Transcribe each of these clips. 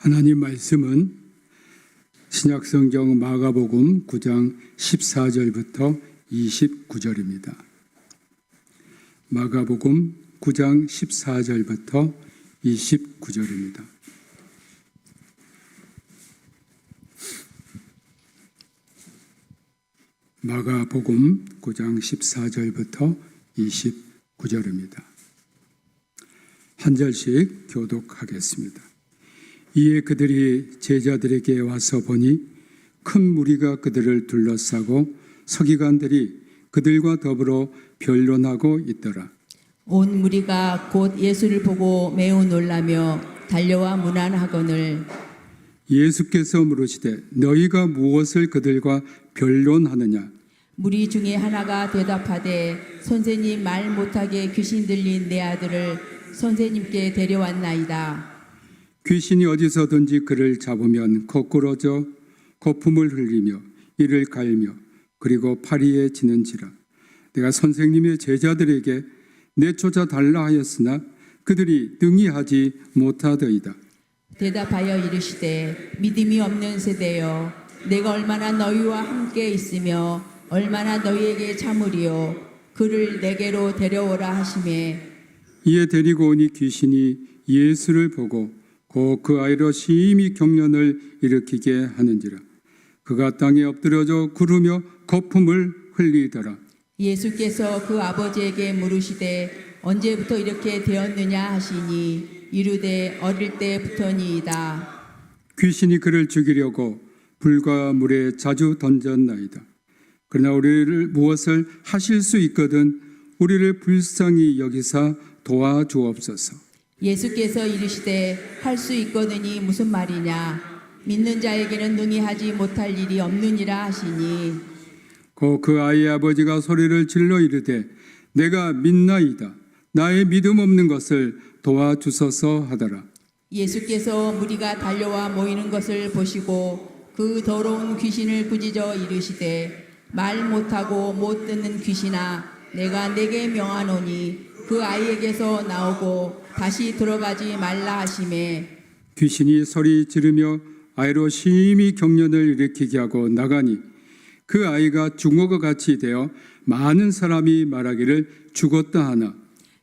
하나님 말씀은 신약성경 마가복음 9장 14절부터 29절입니다. 마가복음 9장 14절부터 29절입니다. 마가복음 9장 14절부터 29절입니다. 한 절씩 교독하겠습니다. 이에 그들이 제자들에게 와서 보니 큰 무리가 그들을 둘러싸고 서기관들이 그들과 더불어 변론하고 있더라. 온 무리가 곧 예수를 보고 매우 놀라며 달려와 문안하거늘 예수께서 물으시되 너희가 무엇을 그들과 변론하느냐? 무리 중에 하나가 대답하되 선생님 말 못하게 귀신 들린 내 아들을 선생님께 데려왔나이다. 귀신이 어디서든지 그를 잡으면 거꾸러져 거품을 흘리며 이를 갈며 그리고 파리에 지는지라. 내가 선생님의 제자들에게 내쫓아 달라 하였으나 그들이 능히 하지 못하더이다. 대답하여 이르시되 믿음이 없는 세대여 내가 얼마나 너희와 함께 있으며 얼마나 너희에게 참으리요 그를 내게로 데려오라 하시매 이에 데리고 오니 귀신이 예수를 보고 그 아이로 심히 경련을 일으키게 하는지라. 그가 땅에 엎드려져 구르며 거품을 흘리더라. 예수께서 그 아버지에게 물으시되 언제부터 이렇게 되었느냐 하시니 이르되 어릴 때부터니이다. 귀신이 그를 죽이려고 불과 물에 자주 던졌나이다. 그러나 우리를 무엇을 하실 수 있거든 우리를 불쌍히 여기사 도와주옵소서. 예수께서 이르시되 할 수 있거든이 무슨 말이냐 믿는 자에게는 능히 하지 못할 일이 없느니라 하시니 그 아이의 아버지가 소리를 질러 이르되 내가 믿나이다. 나의 믿음 없는 것을 도와주소서 하더라. 예수께서 무리가 달려와 모이는 것을 보시고 그 더러운 귀신을 부짖어 이르시되 말 못하고 못 듣는 귀신아 내가 내게 명하노니 그 아이에게서 나오고 다시 들어가지 말라 하시매 귀신이 소리 지르며 아이로 심히 경련을 일으키게 하고 나가니 그 아이가 중어가 같이 되어 많은 사람이 말하기를 죽었다 하나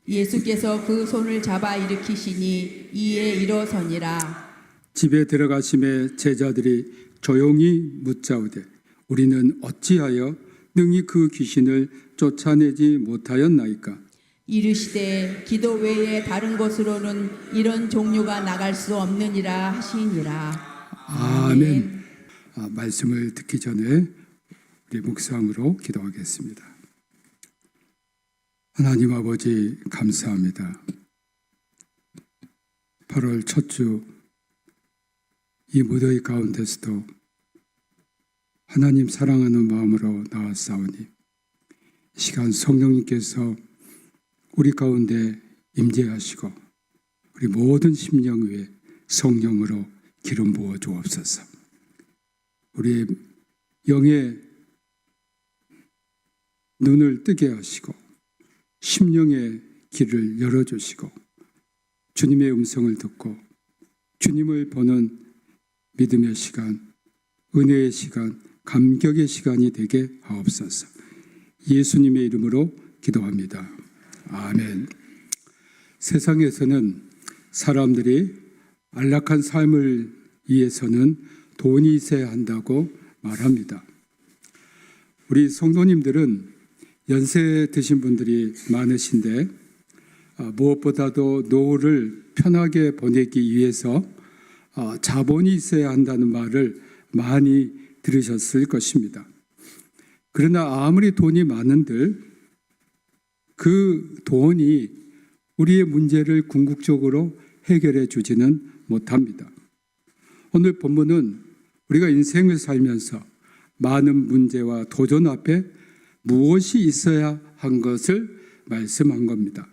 예수께서 그 손을 잡아 일으키시니 이에 일어서니라. 집에 들어가심에 제자들이 조용히 묻자오되 우리는 어찌하여 능히 그 귀신을 쫓아내지 못하였나이까? 이르시되 기도 외에 다른 곳으로는 이런 종류가 나갈 수 없느니라 하시니라. 아멘. 말씀을 듣기 전에 우리 묵상으로 기도하겠습니다. 하나님 아버지 감사합니다. 8월 첫 주 이 무더위 가운데서도 하나님 사랑하는 마음으로 나왔사오니 이 시간 성령님께서 우리 가운데 임재하시고 우리 모든 심령 위에 성령으로 기름 부어 주옵소서. 우리의 영의 눈을 뜨게 하시고 심령의 길을 열어주시고 주님의 음성을 듣고 주님을 보는 믿음의 시간, 은혜의 시간, 감격의 시간이 되게 하옵소서. 예수님의 이름으로 기도합니다. 아멘. 세상에서는 사람들이 안락한 삶을 위해서는 돈이 있어야 한다고 말합니다. 우리 성도님들은 연세 드신 분들이 많으신데 무엇보다도 노후를 편하게 보내기 위해서 자본이 있어야 한다는 말을 많이 들으셨을 것입니다. 그러나 아무리 돈이 많은들 그 돈이 우리의 문제를 궁극적으로 해결해 주지는 못합니다. 오늘 본문은 우리가 인생을 살면서 많은 문제와 도전 앞에 무엇이 있어야 한 것을 말씀한 겁니다.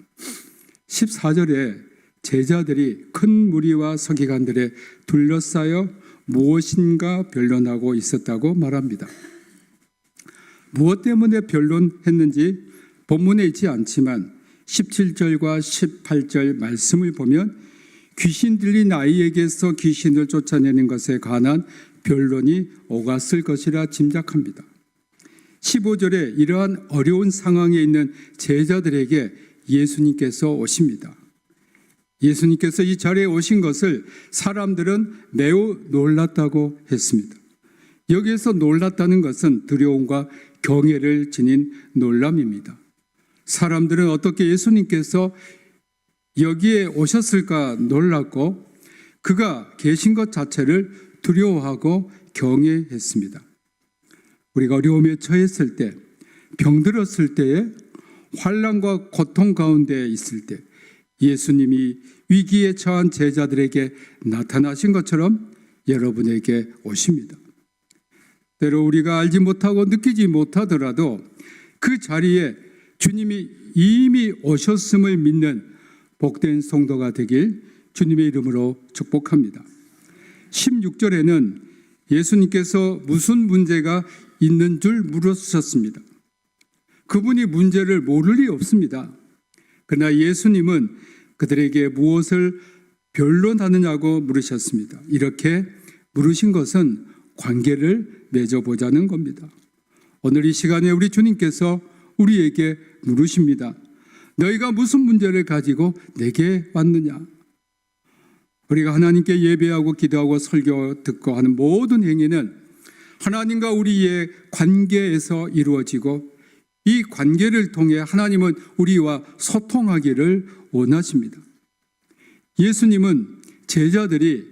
14절에 제자들이 큰 무리와 서기관들에 둘러싸여 무엇인가 변론하고 있었다고 말합니다. 무엇 때문에 변론했는지 본문에 있지 않지만 17절과 18절 말씀을 보면 귀신 들린 아이에게서 귀신을 쫓아내는 것에 관한 변론이 오갔을 것이라 짐작합니다. 15절에 이러한 어려운 상황에 있는 제자들에게 예수님께서 오십니다. 예수님께서 이 자리에 오신 것을 사람들은 매우 놀랐다고 했습니다. 여기에서 놀랐다는 것은 두려움과 경외를 지닌 놀람입니다. 사람들은 어떻게 예수님께서 여기에 오셨을까 놀랐고 그가 계신 것 자체를 두려워하고 경외했습니다. 우리가 어려움에 처했을 때, 병들었을 때에, 환난과 고통 가운데 있을 때 예수님이 위기에 처한 제자들에게 나타나신 것처럼 여러분에게 오십니다. 때로 우리가 알지 못하고 느끼지 못하더라도 그 자리에 주님이 이미 오셨음을 믿는 복된 성도가 되길 주님의 이름으로 축복합니다. 16절에는 예수님께서 무슨 문제가 있는 줄 물으셨습니다. 그분이 문제를 모를 리 없습니다. 그러나 예수님은 그들에게 무엇을 변론하느냐고 물으셨습니다. 이렇게 물으신 것은 관계를 맺어보자는 겁니다. 오늘 이 시간에 우리 주님께서 우리에게 물으십니다. 너희가 무슨 문제를 가지고 내게 왔느냐? 우리가 하나님께 예배하고 기도하고 설교 듣고 하는 모든 행위는 하나님과 우리의 관계에서 이루어지고 이 관계를 통해 하나님은 우리와 소통하기를 원하십니다. 예수님은 제자들이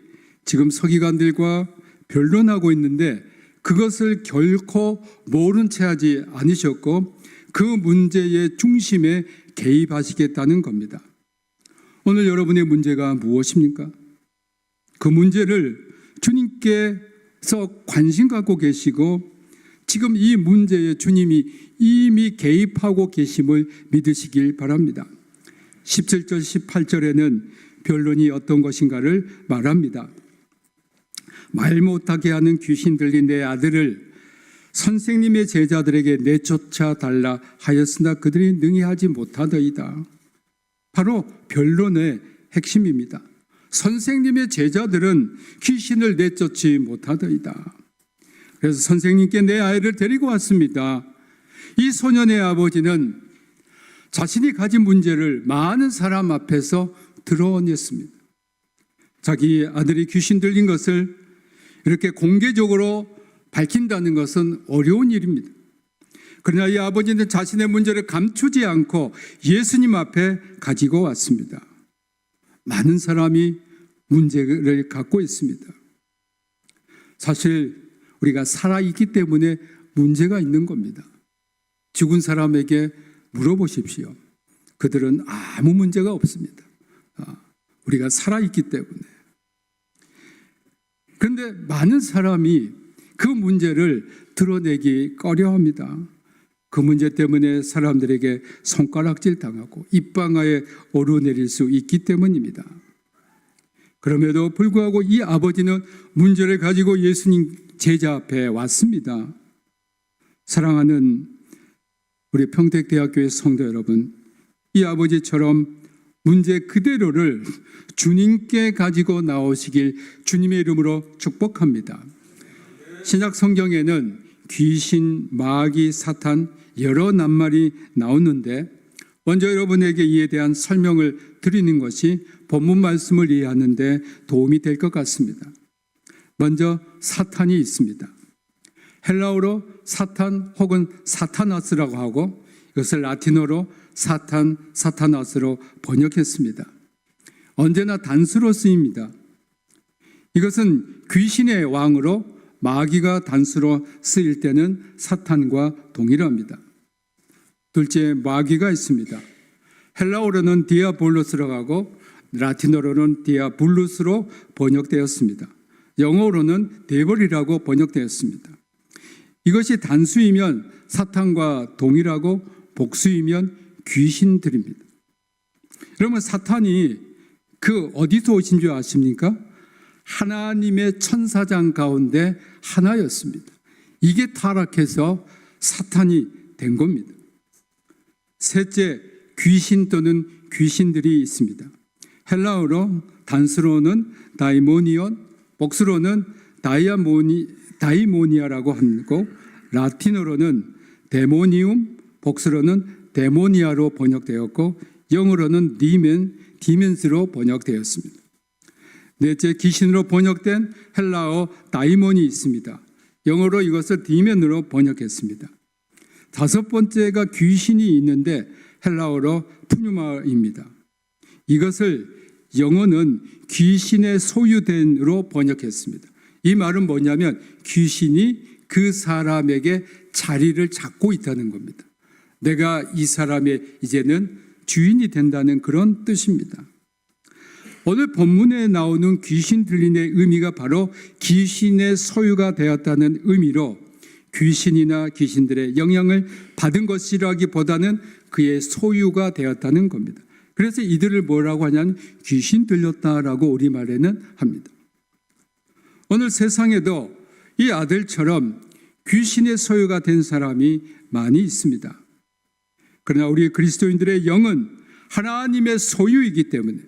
지금 서기관들과 변론하고 있는데 그것을 결코 모른 채 하지 않으셨고 그 문제의 중심에 개입하시겠다는 겁니다. 오늘 여러분의 문제가 무엇입니까? 그 문제를 주님께서 관심 갖고 계시고 지금 이 문제에 주님이 이미 개입하고 계심을 믿으시길 바랍니다. 17절, 18절에는 변론이 어떤 것인가를 말합니다. 말 못하게 하는 귀신 들린 내 아들을 선생님의 제자들에게 내쫓아 달라 하였으나 그들이 능히 하지 못하더이다. 바로 변론의 핵심입니다. 선생님의 제자들은 귀신을 내쫓지 못하더이다. 그래서 선생님께 내 아이를 데리고 왔습니다. 이 소년의 아버지는 자신이 가진 문제를 많은 사람 앞에서 드러냈습니다. 자기 아들이 귀신 들린 것을 이렇게 공개적으로 밝힌다는 것은 어려운 일입니다. 그러나 이 아버지는 자신의 문제를 감추지 않고 예수님 앞에 가지고 왔습니다. 많은 사람이 문제를 갖고 있습니다. 사실 우리가 살아있기 때문에 문제가 있는 겁니다. 죽은 사람에게 물어보십시오. 그들은 아무 문제가 없습니다. 우리가 살아있기 때문에. 그런데 많은 사람이 그 문제를 드러내기 꺼려합니다. 그 문제 때문에 사람들에게 손가락질 당하고 입방아에 오르내릴 수 있기 때문입니다. 그럼에도 불구하고 이 아버지는 문제를 가지고 예수님 제자 앞에 왔습니다. 사랑하는 우리 평택대학교의 성도 여러분, 이 아버지처럼 문제 그대로를 주님께 가지고 나오시길 주님의 이름으로 축복합니다. 신약 성경에는 귀신, 마귀, 사탄 여러 낱말이 나오는데 먼저 여러분에게 이에 대한 설명을 드리는 것이 본문 말씀을 이해하는 데 도움이 될 것 같습니다. 먼저 사탄이 있습니다. 헬라어로 사탄 혹은 사타나스라고 하고 이것을 라틴어로 사탄, 사타나스로 번역했습니다. 언제나 단수로 쓰입니다. 이것은 귀신의 왕으로 마귀가 단수로 쓰일 때는 사탄과 동일합니다. 둘째, 마귀가 있습니다. 헬라어로는 디아볼로스라고 하고 라틴어로는 디아블루스로 번역되었습니다. 영어로는 데벌이라고 번역되었습니다. 이것이 단수이면 사탄과 동일하고 복수이면 귀신들입니다. 여러분, 사탄이 그 어디서 오신 줄 아십니까? 하나님의 천사장 가운데 하나였습니다. 이게 타락해서 사탄이 된 겁니다. 셋째, 귀신 또는 귀신들이 있습니다. 헬라어로 단수로는 다이모니온, 복수로는 다이모니아라고 하고 라틴어로는 데모니움, 복수로는 데모니아로 번역되었고 영어로는 디멘스로 번역되었습니다. 넷째, 귀신으로 번역된 헬라어 다이몬이 있습니다. 영어로 이것을 디멘으로 번역했습니다. 다섯 번째가 귀신이 있는데 헬라어로 푸뉴마입니다. 이것을 영어는 귀신의 소유된으로 번역했습니다. 이 말은 뭐냐면 귀신이 그 사람에게 자리를 잡고 있다는 겁니다. 내가 이 사람의 이제는 주인이 된다는 그런 뜻입니다. 오늘 본문에 나오는 귀신 들린의 의미가 바로 귀신의 소유가 되었다는 의미로 귀신이나 귀신들의 영향을 받은 것이라기보다는 그의 소유가 되었다는 겁니다. 그래서 이들을 뭐라고 하냐면 귀신 들렸다라고 우리말에는 합니다. 오늘 세상에도 이 아들처럼 귀신의 소유가 된 사람이 많이 있습니다. 그러나 우리 그리스도인들의 영은 하나님의 소유이기 때문에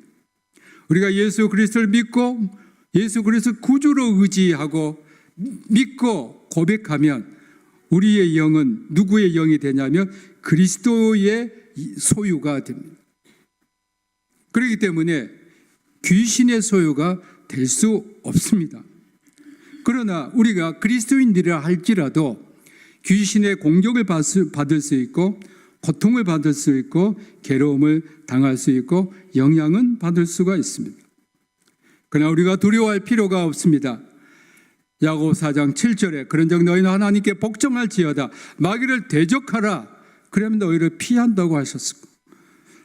우리가 예수 그리스도를 믿고 예수 그리스도 구주로 의지하고 믿고 고백하면 우리의 영은 누구의 영이 되냐면 그리스도의 소유가 됩니다. 그렇기 때문에 귀신의 소유가 될 수 없습니다. 그러나 우리가 그리스도인들이라 할지라도 귀신의 공격을 받을 수 있고 고통을 받을 수 있고 괴로움을 당할 수 있고 영향은 받을 수가 있습니다. 그러나 우리가 두려워할 필요가 없습니다. 야고보 4장 7절에 그런즉 너희는 하나님께 복종할지어다 마귀를 대적하라 그러면 너희를 피한다고 하셨습니다.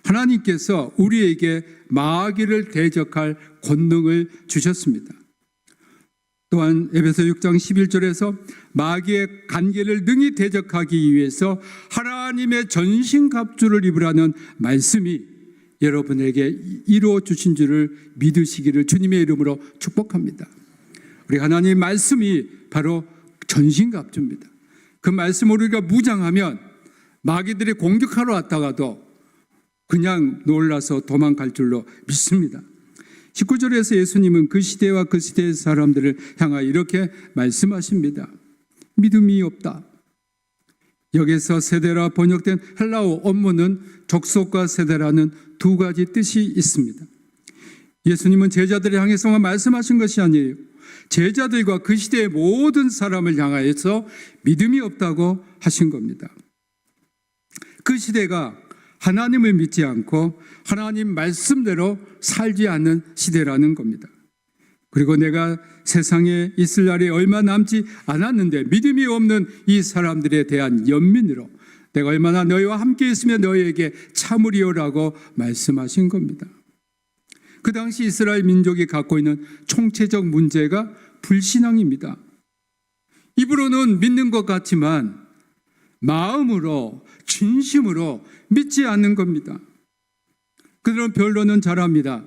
하나님께서 우리에게 마귀를 대적할 권능을 주셨습니다. 또한 에베소 6장 11절에서 마귀의 간계를 능히 대적하기 위해서 하나님의 전신갑주를 입으라는 말씀이 여러분에게 이루어 주신 줄을 믿으시기를 주님의 이름으로 축복합니다. 우리 하나님의 말씀이 바로 전신갑주입니다. 그 말씀을 우리가 무장하면 마귀들이 공격하러 왔다가도 그냥 놀라서 도망갈 줄로 믿습니다. 19절에서 예수님은 그 시대와 그 시대의 사람들을 향하여 이렇게 말씀하십니다. 믿음이 없다. 여기서 세대라 번역된 헬라어 원문은 족속과 세대라는 두 가지 뜻이 있습니다. 예수님은 제자들을 향해서만 말씀하신 것이 아니에요. 제자들과 그 시대의 모든 사람을 향하여서 믿음이 없다고 하신 겁니다. 그 시대가 하나님을 믿지 않고 하나님 말씀대로 살지 않는 시대라는 겁니다. 그리고 내가 세상에 있을 날이 얼마 남지 않았는데 믿음이 없는 이 사람들에 대한 연민으로 내가 얼마나 너희와 함께 있으면 너희에게 참으리오라고 말씀하신 겁니다. 그 당시 이스라엘 민족이 갖고 있는 총체적 문제가 불신앙입니다. 입으로는 믿는 것 같지만 마음으로 진심으로 믿지 않는 겁니다. 그들은 변론은 잘합니다.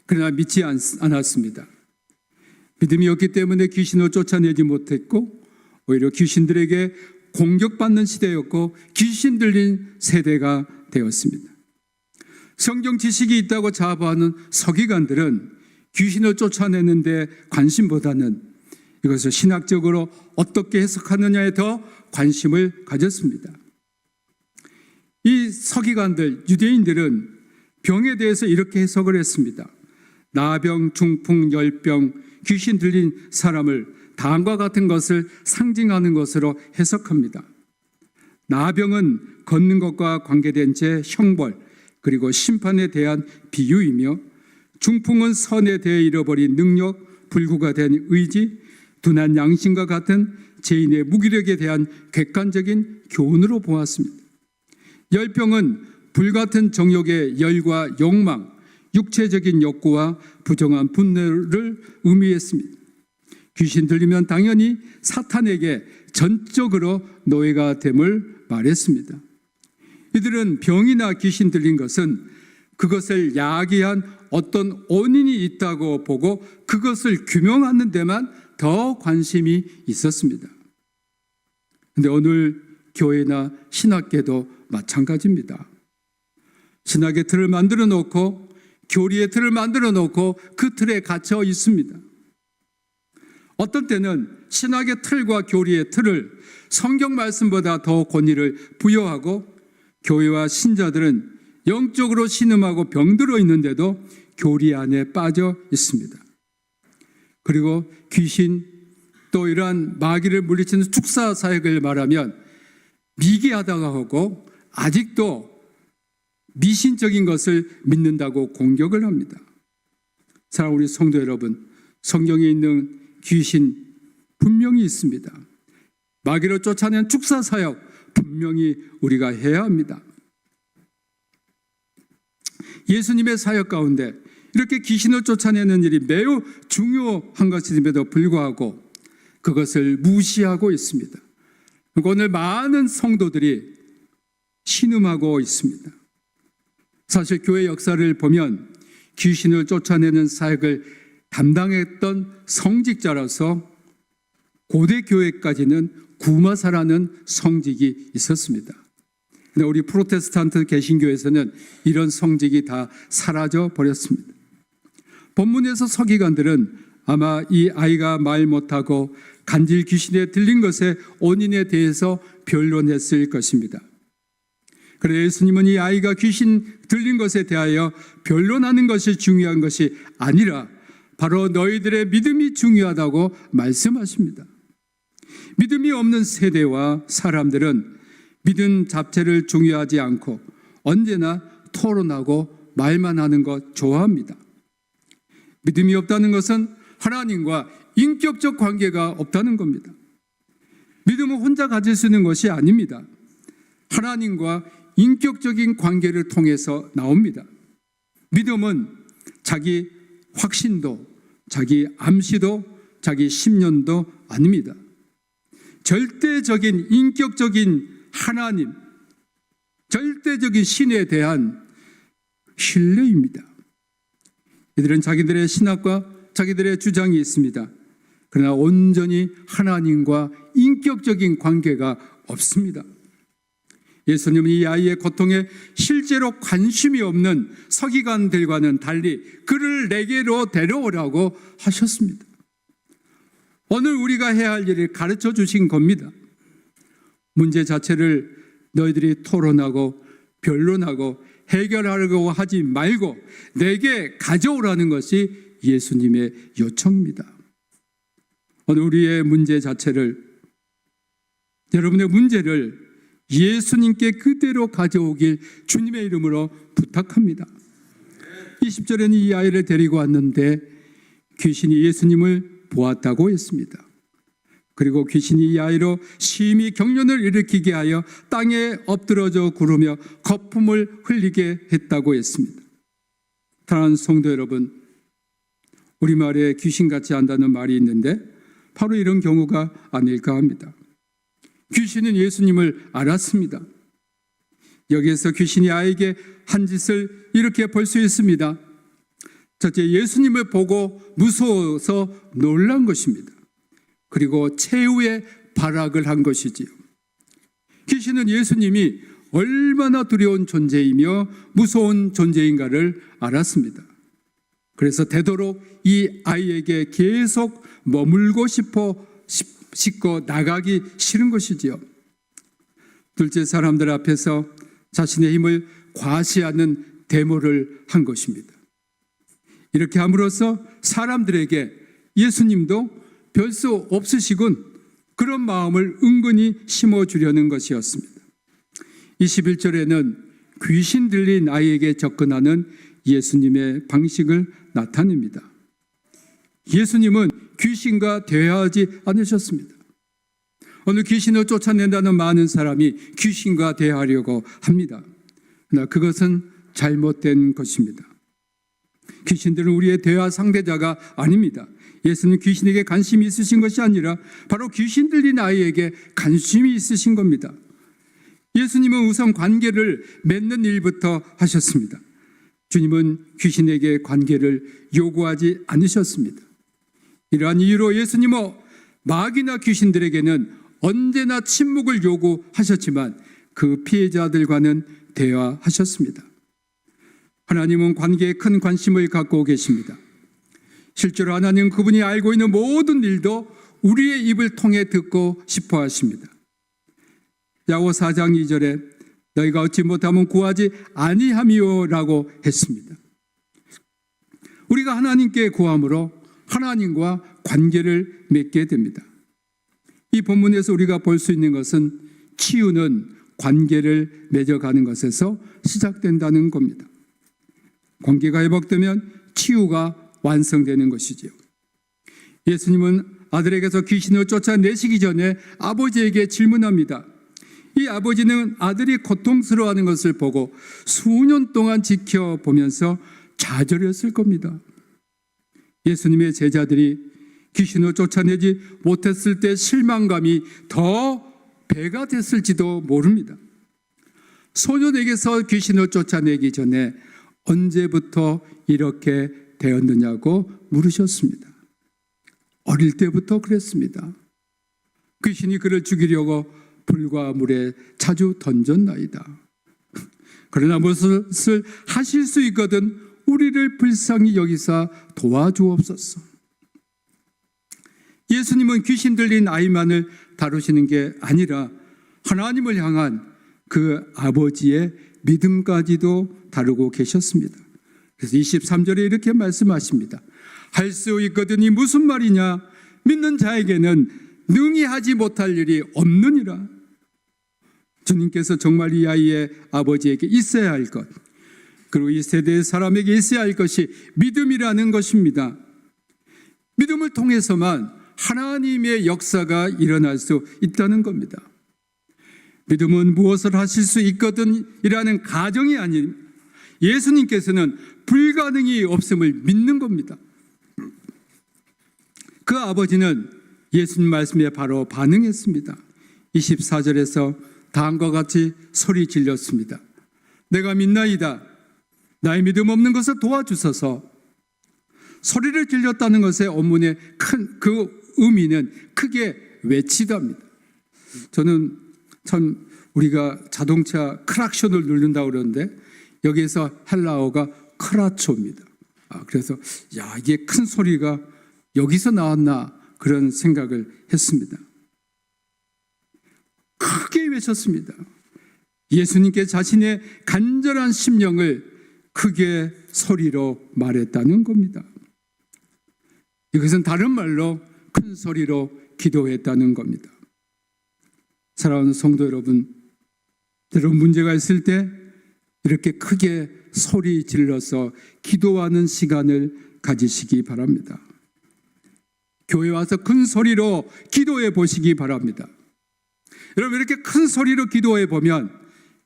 그러나 믿지 않았습니다. 믿음이 없기 때문에 귀신을 쫓아내지 못했고 오히려 귀신들에게 공격받는 시대였고 귀신 들린 세대가 되었습니다. 성경 지식이 있다고 자부하는 서기관들은 귀신을 쫓아내는데 관심보다는 이것을 신학적으로 어떻게 해석하느냐에 더 관심을 가졌습니다. 이 서기관들, 유대인들은 병에 대해서 이렇게 해석을 했습니다. 나병, 중풍, 열병, 귀신 들린 사람을 다음과 같은 것을 상징하는 것으로 해석합니다. 나병은 걷는 것과 관계된 제 형벌 그리고 심판에 대한 비유이며 중풍은 선에 대해 잃어버린 능력, 불구가 된 의지, 둔한 양심과 같은 죄인의 무기력에 대한 객관적인 교훈으로 보았습니다. 열병은 불같은 정욕의 열과 욕망, 육체적인 욕구와 부정한 분노를 의미했습니다. 귀신 들리면 당연히 사탄에게 전적으로 노예가 됨을 말했습니다. 이들은 병이나 귀신 들린 것은 그것을 야기한 어떤 원인이 있다고 보고 그것을 규명하는 데만 더 관심이 있었습니다. 그런데 오늘 교회나 신학계도 마찬가지입니다. 신학의 틀을 만들어 놓고 교리의 틀을 만들어 놓고 그 틀에 갇혀 있습니다. 어떤 때는 신학의 틀과 교리의 틀을 성경 말씀보다 더 권위를 부여하고 교회와 신자들은 영적으로 신음하고 병들어 있는데도 교리 안에 빠져 있습니다. 그리고 귀신 또 이러한 마귀를 물리치는 축사 사역을 말하면 미개하다고 하고 아직도 미신적인 것을 믿는다고 공격을 합니다. 사랑하는 우리 성도 여러분, 성경에 있는 귀신 분명히 있습니다. 마귀로 쫓아낸 축사 사역 분명히 우리가 해야 합니다. 예수님의 사역 가운데 이렇게 귀신을 쫓아내는 일이 매우 중요한 것임에도 불구하고 그것을 무시하고 있습니다. 오늘 많은 성도들이 신음하고 있습니다. 사실 교회 역사를 보면 귀신을 쫓아내는 사역을 담당했던 성직자라서 고대 교회까지는 구마사라는 성직이 있었습니다. 근데 우리 프로테스탄트 개신교에서는 이런 성직이 다 사라져 버렸습니다. 본문에서 서기관들은 아마 이 아이가 말 못하고 간질 귀신에 들린 것의 원인에 대해서 변론했을 것입니다. 그런데 예수님은 이 아이가 귀신 들린 것에 대하여 변론하는 것이 중요한 것이 아니라 바로 너희들의 믿음이 중요하다고 말씀하십니다. 믿음이 없는 세대와 사람들은 믿음 자체를 중요하지 않고 언제나 토론하고 말만 하는 것 좋아합니다. 믿음이 없다는 것은 하나님과 인격적 관계가 없다는 겁니다. 믿음은 혼자 가질 수 있는 것이 아닙니다. 하나님과 인격적인 관계를 통해서 나옵니다. 믿음은 자기 확신도, 자기 암시도, 자기 심년도 아닙니다. 절대적인 인격적인 하나님, 절대적인 신에 대한 신뢰입니다. 이들은 자기들의 신학과 자기들의 주장이 있습니다. 그러나 온전히 하나님과 인격적인 관계가 없습니다. 예수님은 이 아이의 고통에 실제로 관심이 없는 서기관들과는 달리 그를 내게로 데려오라고 하셨습니다. 오늘 우리가 해야 할 일을 가르쳐 주신 겁니다. 문제 자체를 너희들이 토론하고 변론하고 해결하려고 하지 말고 내게 가져오라는 것이 예수님의 요청입니다. 오늘 우리의 문제 자체를, 여러분의 문제를 예수님께 그대로 가져오길 주님의 이름으로 부탁합니다. 20절에는 이 아이를 데리고 왔는데 귀신이 예수님을 보았다고 했습니다. 그리고 귀신이 이 아이로 심히 경련을 일으키게 하여 땅에 엎드러져 구르며 거품을 흘리게 했다고 했습니다. 사랑하는 성도 여러분, 우리말에 귀신같이 한다는 말이 있는데 바로 이런 경우가 아닐까 합니다. 귀신은 예수님을 알았습니다. 여기에서 귀신이 아이에게 한 짓을 이렇게 볼 수 있습니다. 첫째, 예수님을 보고 무서워서 놀란 것입니다. 그리고 최후의 발악을 한 것이지요. 귀신은 예수님이 얼마나 두려운 존재이며 무서운 존재인가를 알았습니다. 그래서 되도록 이 아이에게 계속 머물고 싶고 나가기 싫은 것이지요. 둘째, 사람들 앞에서 자신의 힘을 과시하는 데모를 한 것입니다. 이렇게 함으로써 사람들에게 예수님도 별 수 없으시군, 그런 마음을 은근히 심어주려는 것이었습니다. 21절에는 귀신 들린 아이에게 접근하는 예수님의 방식을 나타냅니다. 예수님은 귀신과 대화하지 않으셨습니다. 오늘 귀신을 쫓아낸다는 많은 사람이 귀신과 대화하려고 합니다. 그러나 그것은 잘못된 것입니다. 귀신들은 우리의 대화 상대자가 아닙니다. 예수는 귀신에게 관심이 있으신 것이 아니라 바로 귀신 들린 아이에게 관심이 있으신 겁니다. 예수님은 우선 관계를 맺는 일부터 하셨습니다. 주님은 귀신에게 관계를 요구하지 않으셨습니다. 이러한 이유로 예수님은 마귀나 귀신들에게는 언제나 침묵을 요구하셨지만 그 피해자들과는 대화하셨습니다. 하나님은 관계에 큰 관심을 갖고 계십니다. 실제로 하나님은 그분이 알고 있는 모든 일도 우리의 입을 통해 듣고 싶어 하십니다. 야고 4장 2절에 너희가 얻지 못하면 구하지 아니함이요라고 했습니다. 우리가 하나님께 구함으로 하나님과 관계를 맺게 됩니다. 이 본문에서 우리가 볼 수 있는 것은 치유는 관계를 맺어가는 것에서 시작된다는 겁니다. 관계가 회복되면 치유가 완성되는 것이지요. 예수님은 아들에게서 귀신을 쫓아내시기 전에 아버지에게 질문합니다. 이 아버지는 아들이 고통스러워하는 것을 보고 수년 동안 지켜보면서 좌절했을 겁니다. 예수님의 제자들이 귀신을 쫓아내지 못했을 때 실망감이 더 배가 됐을지도 모릅니다. 소년에게서 귀신을 쫓아내기 전에 언제부터 이렇게 되었느냐고 물으셨습니다. 어릴 때부터 그랬습니다. 귀신이 그를 죽이려고 불과 물에 자주 던졌나이다. 그러나 무엇을 하실 수 있거든 우리를 불쌍히 여기사 도와주옵소서. 예수님은 귀신 들린 아이만을 다루시는 게 아니라 하나님을 향한 그 아버지의 믿음까지도 다루고 계셨습니다. 그래서 23절에 이렇게 말씀하십니다. 할 수 있거든이 무슨 말이냐? 믿는 자에게는 능히 하지 못할 일이 없느니라. 주님께서 정말 이 아이의 아버지에게 있어야 할 것, 그리고 이 세대의 사람에게 있어야 할 것이 믿음이라는 것입니다. 믿음을 통해서만 하나님의 역사가 일어날 수 있다는 겁니다. 믿음은 무엇을 하실 수 있거든 이라는 가정이 아닌 예수님께서는 불가능이 없음을 믿는 겁니다. 그 아버지는 예수님 말씀에 바로 반응했습니다. 24절에서 다음과 같이 소리 질렀습니다. 내가 믿나이다. 나의 믿음 없는 것을 도와주소서. 소리를 질렀다는 것의 원문의 큰 그 의미는 크게 외치다입니다. 저는 참 우리가 자동차 크락션을 누른다고 그러는데 여기에서 헬라어가 크라초입니다. 그래서 이게 큰 소리가 여기서 나왔나 그런 생각을 했습니다. 크게 외쳤습니다. 예수님께 자신의 간절한 심령을 크게 소리로 말했다는 겁니다. 이것은 다른 말로 큰 소리로 기도했다는 겁니다. 사랑하는 성도 여러분, 여러분 문제가 있을 때 이렇게 크게 소리 질러서 기도하는 시간을 가지시기 바랍니다. 교회 와서 큰 소리로 기도해 보시기 바랍니다. 여러분 이렇게 큰 소리로 기도해 보면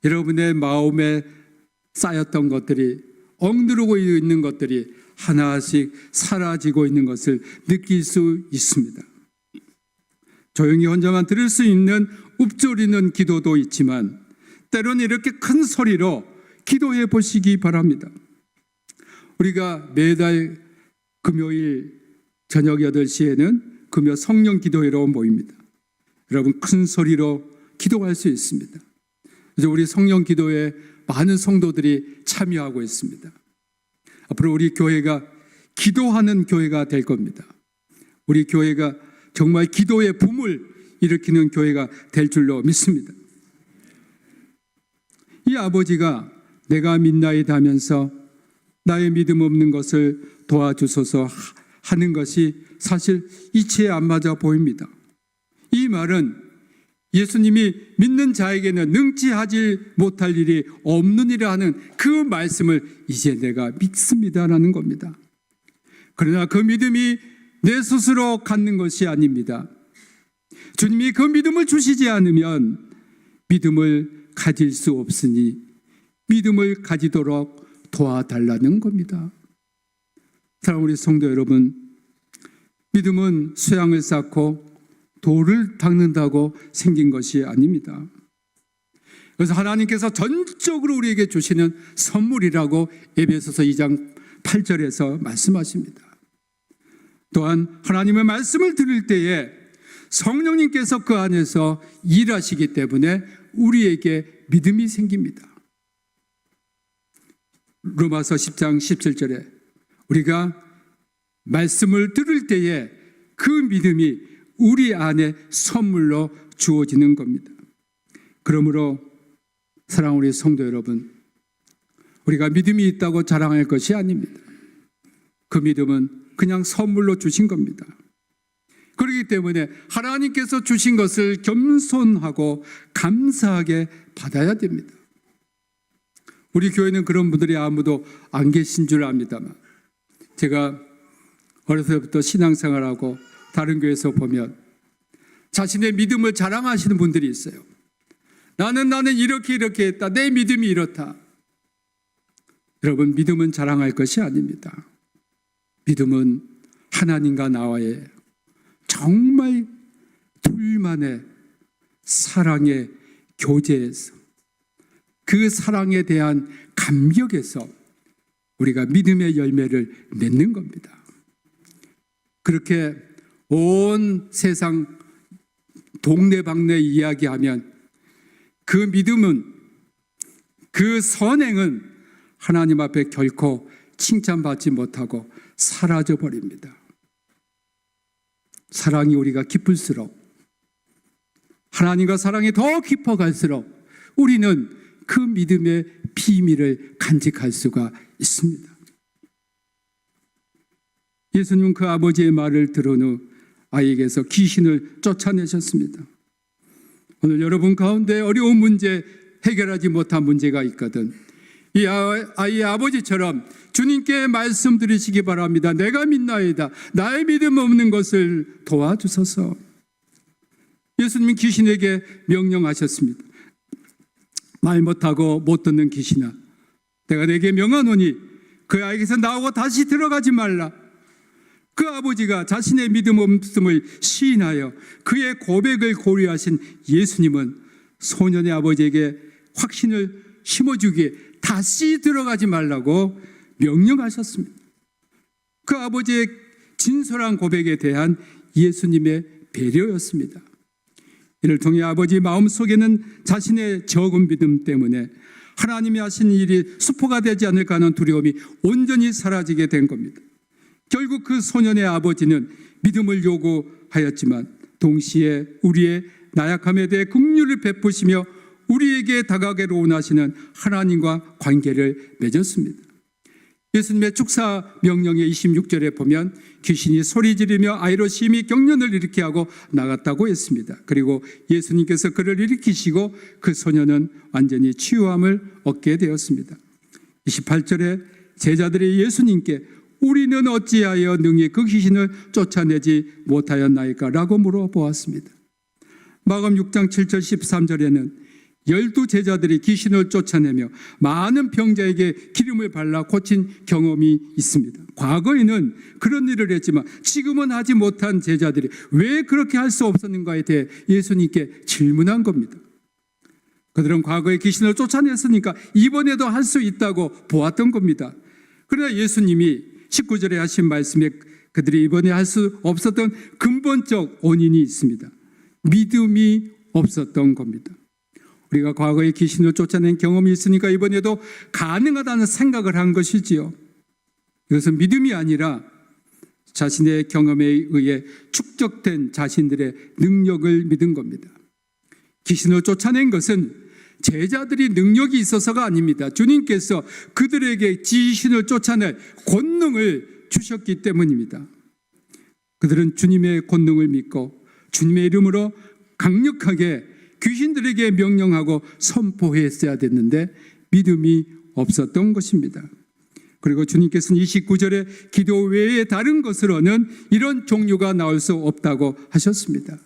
여러분의 마음에 쌓였던 것들이 엉두르고 있는 것들이 하나씩 사라지고 있는 것을 느낄 수 있습니다. 조용히 혼자만 들을 수 있는 읊조리는 기도도 있지만 때로는 이렇게 큰 소리로 기도해 보시기 바랍니다. 우리가 매달 금요일 저녁 8시에는 금요 성령 기도회로 모입니다. 여러분 큰 소리로 기도할 수 있습니다. 그래서 우리 성령 기도회에 많은 성도들이 참여하고 있습니다. 앞으로 우리 교회가 기도하는 교회가 될 겁니다. 우리 교회가 정말 기도의 붐을 일으키는 교회가 될 줄로 믿습니다. 이 아버지가 내가 믿나이다 하면서 나의 믿음 없는 것을 도와주소서 하는 것이 사실 이치에 안 맞아 보입니다. 이 말은 예수님이 믿는 자에게는 능치 하지 못할 일이 없느니라 하는 그 말씀을 이제 내가 믿습니다라는 겁니다. 그러나 그 믿음이 내 스스로 갖는 것이 아닙니다. 주님이 그 믿음을 주시지 않으면 믿음을 가질 수 없으니 믿음을 가지도록 도와달라는 겁니다. 사랑하는 우리 성도 여러분, 믿음은 쇠양을 쌓고 돌을 닦는다고 생긴 것이 아닙니다. 그래서 하나님께서 전적으로 우리에게 주시는 선물이라고 에베소서 2장 8절에서 말씀하십니다. 또한 하나님의 말씀을 들을 때에 성령님께서 그 안에서 일하시기 때문에 우리에게 믿음이 생깁니다. 로마서 10장 17절에 우리가 말씀을 들을 때에 그 믿음이 우리 안에 선물로 주어지는 겁니다. 그러므로 사랑하는 우리 성도 여러분, 우리가 믿음이 있다고 자랑할 것이 아닙니다. 그 믿음은 그냥 선물로 주신 겁니다. 그렇기 때문에 하나님께서 주신 것을 겸손하고 감사하게 받아야 됩니다. 우리 교회는 그런 분들이 아무도 안 계신 줄 압니다만, 제가 어렸을 때부터 신앙생활하고 다른 교회에서 보면 자신의 믿음을 자랑하시는 분들이 있어요. 나는 이렇게 했다. 내 믿음이 이렇다. 여러분, 믿음은 자랑할 것이 아닙니다. 믿음은 하나님과 나와의 정말 둘만의 사랑의 교제에서, 그 사랑에 대한 감격에서 우리가 믿음의 열매를 맺는 겁니다. 그렇게 온 세상 동네방네 이야기하면 그 믿음은, 그 선행은 하나님 앞에 결코 칭찬받지 못하고 사라져 버립니다. 사랑이 우리가 깊을수록, 하나님과 사랑이 더 깊어갈수록 우리는 그 믿음의 비밀을 간직할 수가 있습니다. 예수님은 그 아버지의 말을 들은 후 아이에게서 귀신을 쫓아내셨습니다. 오늘 여러분 가운데 어려운 문제, 해결하지 못한 문제가 있거든 이 아이의 아버지처럼 주님께 말씀드리시기 바랍니다. 내가 믿나이다. 나의 믿음 없는 것을 도와주소서. 예수님은 귀신에게 명령하셨습니다. 말 못하고 못 듣는 귀신아, 내가 내게 명하노니 그 아이에게서 나오고 다시 들어가지 말라. 그 아버지가 자신의 믿음 없음을 시인하여 그의 고백을 고려하신 예수님은 소년의 아버지에게 확신을 심어주기에 다시 들어가지 말라고 명령하셨습니다. 그 아버지의 진솔한 고백에 대한 예수님의 배려였습니다. 이를 통해 아버지 마음속에는 자신의 적은 믿음 때문에 하나님이 하신 일이 수포가 되지 않을까 하는 두려움이 온전히 사라지게 된 겁니다. 결국 그 소년의 아버지는 믿음을 요구하였지만 동시에 우리의 나약함에 대해 긍휼을 베푸시며 우리에게 다가가기를 원하시는 하나님과 관계를 맺었습니다. 예수님의 축사 명령의 26절에 보면 귀신이 소리 지르며 아이로 심히 경련을 일으키게 하고 나갔다고 했습니다. 그리고 예수님께서 그를 일으키시고 그 소년은 완전히 치유함을 얻게 되었습니다. 28절에 제자들이 예수님께 우리는 어찌하여 능히 그 귀신을 쫓아내지 못하였나이까? 라고 물어보았습니다. 마가음 6장 7절 13절에는 12 제자들이 귀신을 쫓아내며 많은 병자에게 기름을 발라 고친 경험이 있습니다. 과거에는 그런 일을 했지만 지금은 하지 못한 제자들이 왜 그렇게 할 수 없었는가에 대해 예수님께 질문한 겁니다. 그들은 과거에 귀신을 쫓아냈으니까 이번에도 할 수 있다고 보았던 겁니다. 그러나 예수님이 19절에 하신 말씀에 그들이 이번에 할 수 없었던 근본적 원인이 있습니다. 믿음이 없었던 겁니다. 우리가 과거에 귀신을 쫓아낸 경험이 있으니까 이번에도 가능하다는 생각을 한 것이지요. 이것은 믿음이 아니라 자신의 경험에 의해 축적된 자신들의 능력을 믿은 겁니다. 귀신을 쫓아낸 것은 제자들이 능력이 있어서가 아닙니다. 주님께서 그들에게 귀신을 쫓아낼 권능을 주셨기 때문입니다. 그들은 주님의 권능을 믿고 주님의 이름으로 강력하게 귀신들에게 명령하고 선포했어야 됐는데 믿음이 없었던 것입니다. 그리고 주님께서는 29절에 기도 외에 다른 것으로는 이런 종류가 나올 수 없다고 하셨습니다.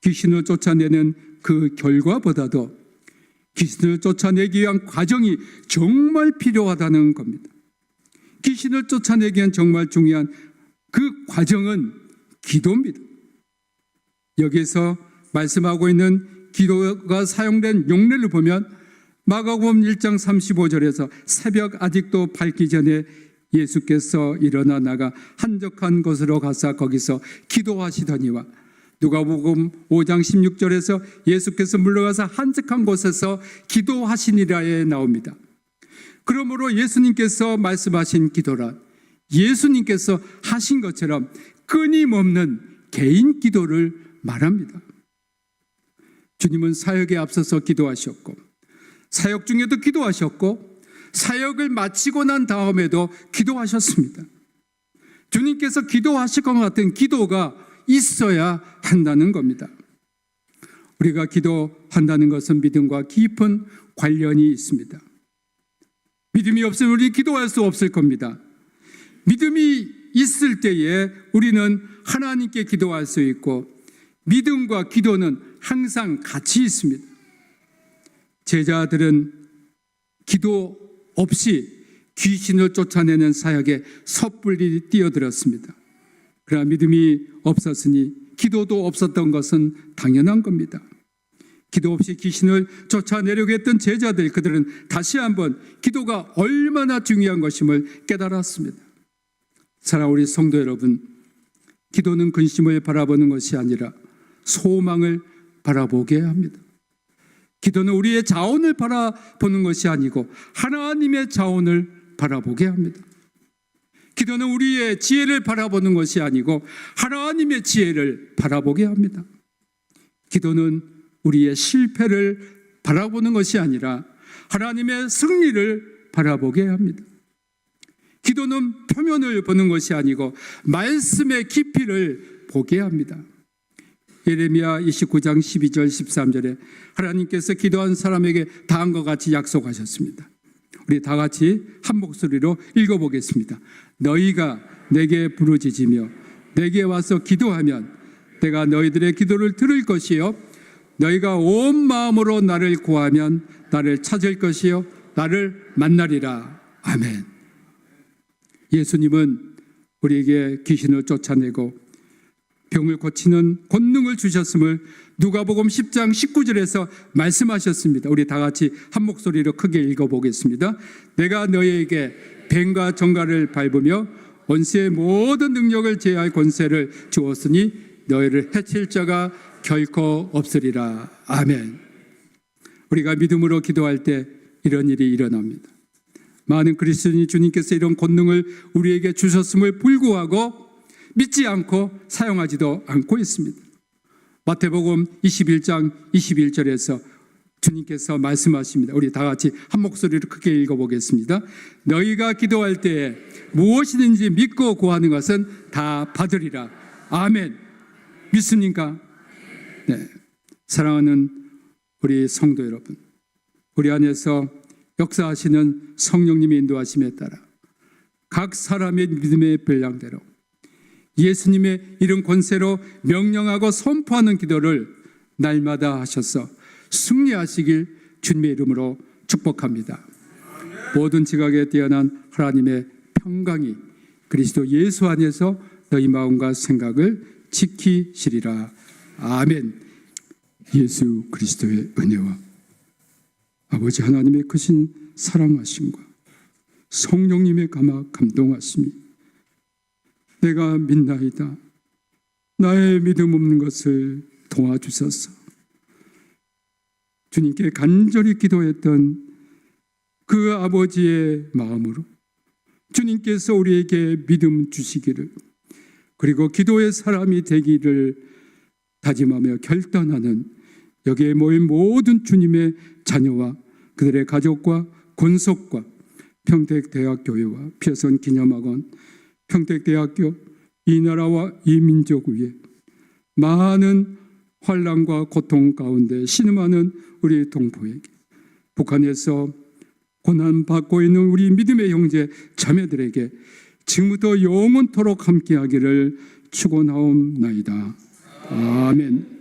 귀신을 쫓아내는 그 결과보다도 귀신을 쫓아내기 위한 과정이 정말 필요하다는 겁니다. 귀신을 쫓아내기 위한 정말 중요한 그 과정은 기도입니다. 여기서 말씀하고 있는 기도가 사용된 용례를 보면 마가복음 1장 35절에서 새벽 아직도 밝기 전에 예수께서 일어나 나가 한적한 곳으로 가사 거기서 기도하시더니와 누가복음 5장 16절에서 예수께서 물러가서 한적한 곳에서 기도하시니라에 나옵니다. 그러므로 예수님께서 말씀하신 기도란 예수님께서 하신 것처럼 끊임없는 개인 기도를 말합니다. 주님은 사역에 앞서서 기도하셨고 사역 중에도 기도하셨고 사역을 마치고 난 다음에도 기도하셨습니다. 주님께서 기도하실 것 같은 기도가 있어야 한다는 겁니다. 우리가 기도한다는 것은 믿음과 깊은 관련이 있습니다. 믿음이 없으면 우리 기도할 수 없을 겁니다. 믿음이 있을 때에 우리는 하나님께 기도할 수 있고 믿음과 기도는 항상 같이 있습니다. 제자들은 기도 없이 귀신을 쫓아내는 사역에 섣불리 뛰어들었습니다. 그러나 믿음이 없었으니 기도도 없었던 것은 당연한 겁니다. 기도 없이 귀신을 쫓아내려고 했던 제자들, 그들은 다시 한번 기도가 얼마나 중요한 것임을 깨달았습니다. 사랑하는 우리 성도 여러분, 기도는 근심을 바라보는 것이 아니라 소망을 바라보게 합니다. 기도는 우리의 자원을 바라보는 것이 아니고 하나님의 자원을 바라보게 합니다. 기도는 우리의 지혜를 바라보는 것이 아니고 하나님의 지혜를 바라보게 합니다. 기도는 우리의 실패를 바라보는 것이 아니라 하나님의 승리를 바라보게 합니다. 기도는 표면을 보는 것이 아니고 말씀의 깊이를 보게 합니다. 예레미야 29장 12절 13절에 하나님께서 기도한 사람에게 다음과 같이 약속하셨습니다. 우리 다 같이 한 목소리로 읽어보겠습니다. 너희가 내게 부르짖으며 내게 와서 기도하면 내가 너희들의 기도를 들을 것이요 너희가 온 마음으로 나를 구하면 나를 찾을 것이요 나를 만나리라. 아멘. 예수님은 우리에게 귀신을 쫓아내고 병을 고치는 권능을 주셨음을 누가복음 10장 19절에서 말씀하셨습니다. 우리 다 같이 한 목소리로 크게 읽어보겠습니다. 내가 너희에게 뱀과 정갈을 밟으며 원수의 모든 능력을 제할 권세를 주었으니 너희를 해칠 자가 결코 없으리라. 아멘. 우리가 믿음으로 기도할 때 이런 일이 일어납니다. 많은 그리스도인이 주님께서 이런 권능을 우리에게 주셨음을 불구하고 믿지 않고 사용하지도 않고 있습니다. 마태복음 21장 21절에서 주님께서 말씀하십니다. 우리 다 같이 한 목소리로 크게 읽어보겠습니다. 너희가 기도할 때에 무엇이든지 믿고 구하는 것은 다 받으리라. 아멘. 믿습니까? 네. 사랑하는 우리 성도 여러분, 우리 안에서 역사하시는 성령님의 인도하심에 따라 각 사람의 믿음의 분량대로 예수님의 이런 권세로 명령하고 선포하는 기도를 날마다 하셔서 승리하시길 주님의 이름으로 축복합니다. 모든 지각에 뛰어난 하나님의 평강이 그리스도 예수 안에서 너희 마음과 생각을 지키시리라. 아멘. 예수 그리스도의 은혜와 아버지 하나님의 크신 사랑하심과 성령님의 감동하심이 내가 믿나이다. 나의 믿음 없는 것을 도와주소서. 주님께 간절히 기도했던 그 아버지의 마음으로 주님께서 우리에게 믿음 주시기를, 그리고 기도의 사람이 되기를 다짐하며 결단하는 여기에 모인 모든 주님의 자녀와 그들의 가족과 권속과 평택대학교회와 피어선기념학원, 평택대학교, 이 나라와 이 민족 위에 많은 환난과 고통 가운데 신음하는 우리 동포에게, 북한에서 고난받고 있는 우리 믿음의 형제 자매들에게 지금부터 영원토록 함께하기를 축원하옵나이다. 아멘.